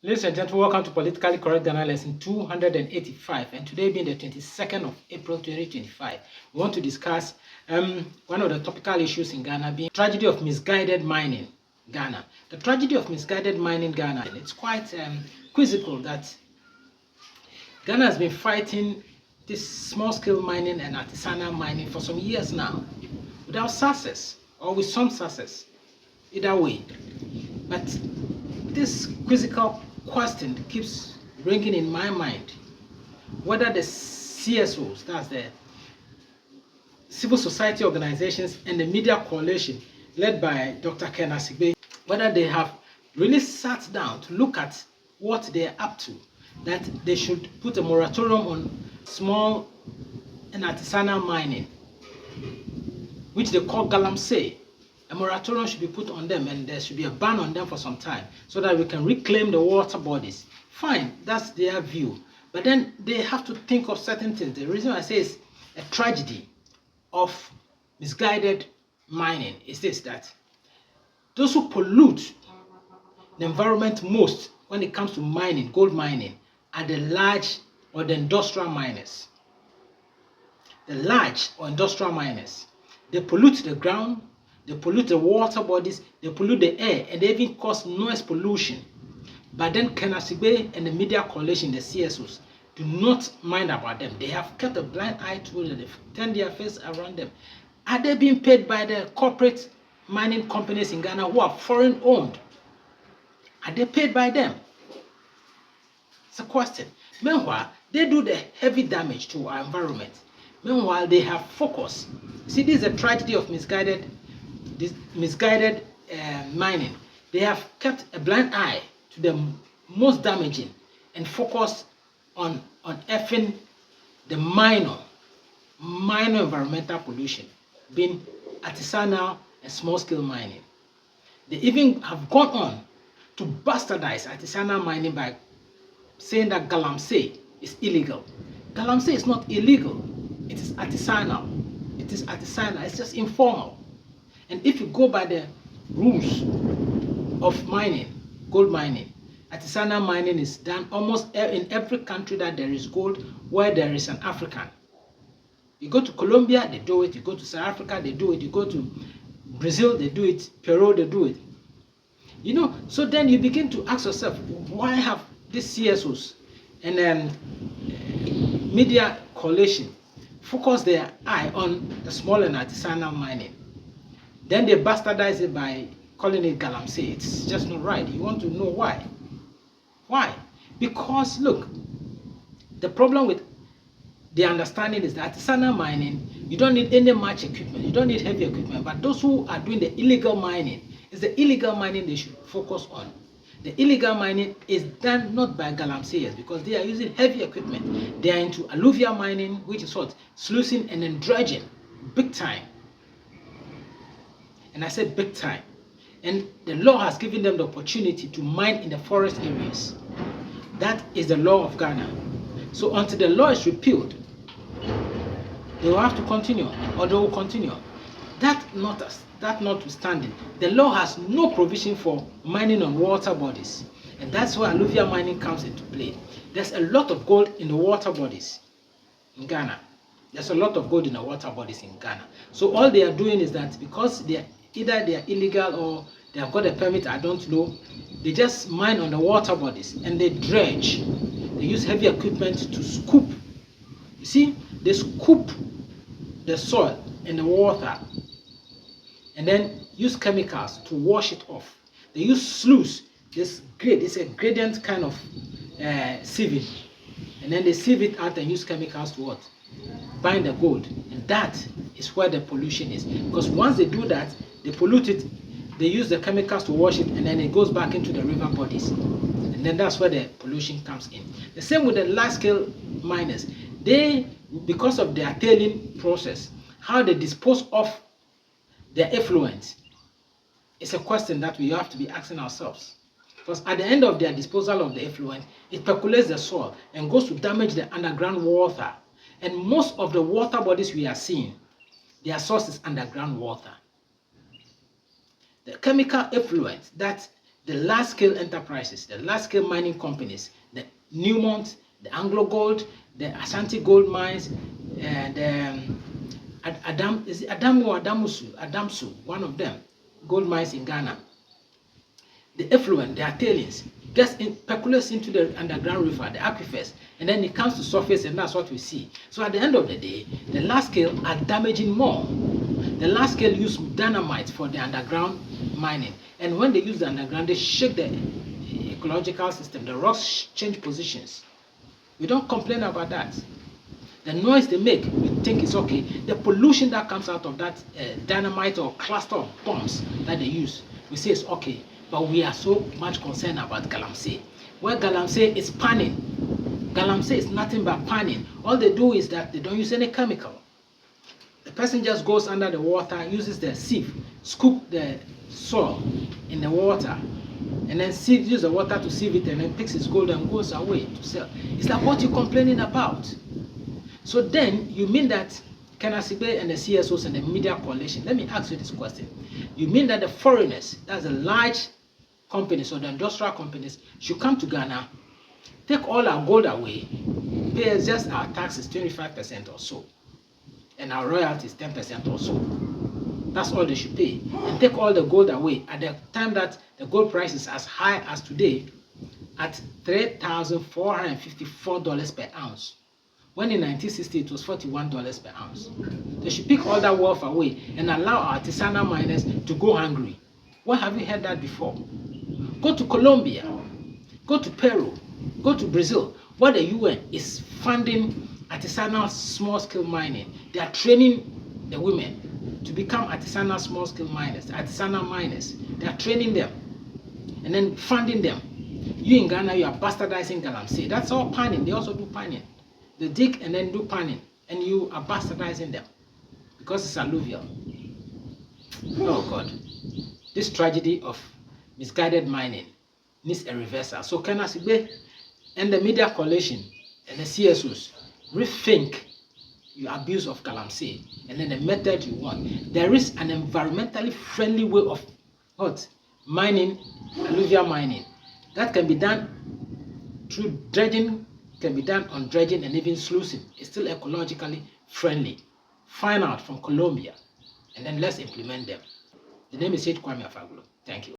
Ladies and gentlemen, welcome to Politically Correct Ghana lesson 285, and today being the 22nd of April 2025, we want to discuss one of the topical issues in Ghana being tragedy of misguided mining Ghana. The tragedy of misguided mining Ghana, it's quite quizzical that Ghana has been fighting this small-scale mining and artisanal mining for some years now, without success or with some success, either way. But this quizzical question keeps ringing in my mind whether the CSOs, that's the civil society organizations, and the media coalition led by Dr. Ken Asigbe, whether they have really sat down to look at what they're up to, that they should put a moratorium on small and artisanal mining, which they call galamsey. A moratorium should be put on them, and there should be a ban on them for some time so that we can reclaim the water bodies. Fine, that's their view. But then they have to think of certain things. The reason I say it's a tragedy of misguided mining is this, that those who pollute the environment most when it comes to mining, gold mining, are the large or the industrial miners. The large or industrial miners. They pollute the ground, they pollute the water bodies, they pollute the air, and they even cause noise pollution. But then Ken Asigbe and the media coalition, the CSOs, do not mind about them. They have kept a blind eye to them. They've turned their face around them. Are they being paid by the corporate mining companies in Ghana who are foreign owned? Are they paid by them? It's a question. Meanwhile, they do the heavy damage to our environment. Meanwhile, they have focus. See, this is a tragedy of misguided mining. They have kept a blind eye to the most damaging and focused on effing the minor environmental pollution, being artisanal and small-scale mining. They even have gone on to bastardize artisanal mining by saying that galamsey is illegal. Galamsey is not illegal. It is artisanal. It is artisanal. It's just informal. And if you go by the rules of mining, gold mining, artisanal mining is done almost in every country that there is gold, where there is an African. You go to Colombia, they do it. You go to South Africa, they do it. You go to Brazil, they do it. Peru, they do it. You know, so then you begin to ask yourself, why have these CSOs and media coalition focus their eye on the small and artisanal mining? Then they bastardize it by calling it galamsey. It's just not right. You want to know why? Why? Because look, the problem with the understanding is that artisanal mining, you don't need any much equipment. You don't need heavy equipment. But those who are doing the illegal mining, it's the illegal mining they should focus on. The illegal mining is done not by galamseyers because they are using heavy equipment. They are into alluvial mining, which is what? Sluicing and then dredging, big time. And I said big time. And the law has given them the opportunity to mine in the forest areas. That is the law of Ghana. So until the law is repealed, they will have to continue, or they will continue. That notwithstanding, the law has no provision for mining on water bodies. And that's where alluvial mining comes into play. There's a lot of gold in the water bodies in Ghana. There's a lot of gold in the water bodies in Ghana. So all they are doing is that because either they are illegal or they have got a permit, I don't know, they just mine on the water bodies and they dredge. They use heavy equipment to scoop. You see, they scoop the soil and the water and then use chemicals to wash it off. They use sluice. It's a gradient kind of sieving. And then they sieve it out and use chemicals to what? Bind the gold. And that is where the pollution is. Because once they do that, they pollute it, they use the chemicals to wash it, and then it goes back into the river bodies. And then that's where the pollution comes in. The same with the large-scale miners. They, because of their tailing process, how they dispose of their effluent is a question that we have to be asking ourselves. Because at the end of their disposal of the effluent, it percolates the soil and goes to damage the underground water. And most of the water bodies we are seeing, their source is underground water. The chemical effluent that the large-scale enterprises, the large-scale mining companies, the Newmont, the Anglo Gold, the Ashanti Gold Mines, and Adamsu, one of them, gold mines in Ghana. The effluent, their tailings, percolates into the underground river, the aquifers, and then it comes to surface, and that's what we see. So at the end of the day, the large scale are damaging more. The large scale use dynamite for the underground mining, and when they use the underground, they shake the ecological system. The rocks change positions. We don't complain about that. The noise they make, we think it's okay. The pollution that comes out of that dynamite or cluster of bombs that they use, we say it's okay. But we are so much concerned about Galamsey. Where Galamsey is panning. Galamsey is nothing but panning. All they do is that they don't use any chemical. The person just goes under the water, uses the sieve, scoop the soil in the water, and then use the water to sieve it, and then takes his gold and goes away to sell. It's like what you're complaining about. So then you mean that Kenasibe and the CSOs and the media coalition, let me ask you this question. You mean that the foreigners, that's the large companies or the industrial companies, should come to Ghana, take all our gold away, pay us just our taxes 25% or so, and our royalties 10% or so. That's all they should pay. And take all the gold away at the time that the gold price is as high as today at $3,454 per ounce. When in 1960 it was $41 per ounce. They should pick all that wealth away and allow our artisanal miners to go hungry. Where have you heard that before? Go to Colombia, go to Peru, go to Brazil, where the UN is funding artisanal small-scale mining. They are training the women to become artisanal small-scale miners, artisanal miners. They are training them and then funding them. You in Ghana, you are bastardizing Galamsey. That's all panning. They also do panning. They dig and then do panning, and you are bastardizing them because it's alluvial. Oh God, this tragedy of misguided mining needs a reversal. So Kenasibe and the media coalition and the CSOs rethink your abuse of Galamsey and then the method you want. There is an environmentally friendly way of what? Mining, alluvial mining. That can be done through dredging, can be done on dredging and even sluicing. It's still ecologically friendly. Find out from Colombia and then let's implement them. The name is Kwame Afagulu. Thank you.